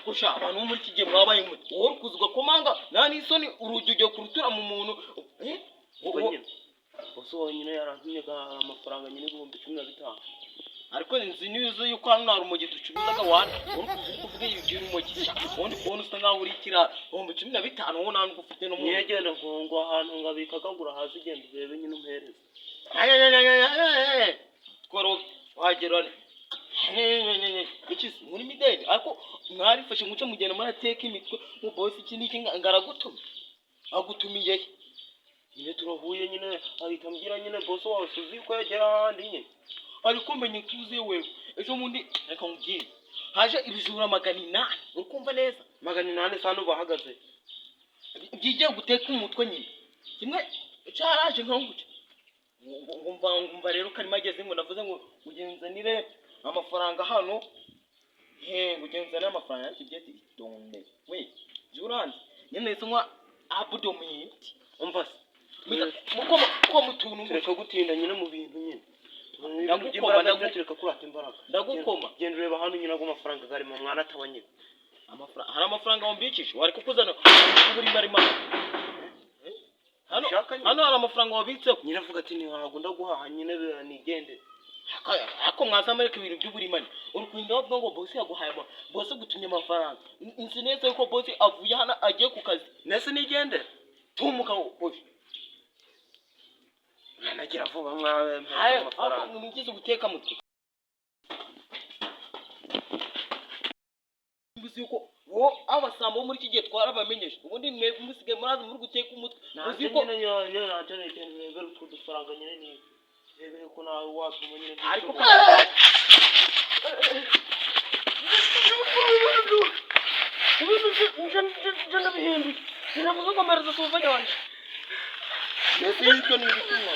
ariko sha abantu muri iki gihe mwabaye umuti wowe kuza ugakomanga nta n'isoni urugi ugiye kurutura mu muntu ubwo nyine bose nyine yarantumye amafaranga nyine 15,000 ariko nzi neza yuko hano hari umugi ducuruzaga wana uri kuvuga ibyo umugi ubundi kubona usa nkaho uri kirara 15,000 wowe nta nubwo ufite n'umuntu yegenda ngo ahantu ngabika kagura hasi genda urebe nyine umpereze twaro wagera iki muri mideli ariko mwarifashe muce mugenda murateka imitwe mu boss iki niki ngaragutumye agutumiye nyine turahuye nyine ahita mbwira nyine boss wawe suzi ko yagera ahandi nyine ariko menye tuze wewe ejo mundi reka nkubwire haje ibijura 800 urukumva neza 800 sano bahagaze byigiye guteka umutwe nyine kimwe cyaraje nkanguke ngumva rero kari mageze ngo navuze ngo ugenzanire amafaranga hano ugenzanire amafaranga kibyeti itonde we juranze nyine sonywa abdomit umva muko mutuntu reka gutinda nyine mu bintu nyine ndagukoma kurata imbaraga ndagukoma genda ureba hano nyine amafaranga gari mu mwana atabanye amafaranga hari amafaranga wambikije wari kukuzana uburi marima hano hari amafaranga wabitse nyine avuga ati ntago ndaguhaha nyine nigende ako mwazamareka ibintu by'uburimani urukundo bavuga ngo boss yaguhaye boss gutumye amafaranga inzi neza yuko boss avuye hano agiye ku kazi nese nigende tumuka boss nagira vuba mwawe amafaranga mugize guteka mutwe mbuzi yuko wo abasambo muri iki gihe twarabamenyesha ubundi mwe musige muraza muri guteka umutwe uzi ko nyine natanete mbere utwo dufaranga nyine ni rebe ko nawe watuma nyine ariko jana bihindi ninavuga ko mereza suvanya wanje nese yitwa ni ibituma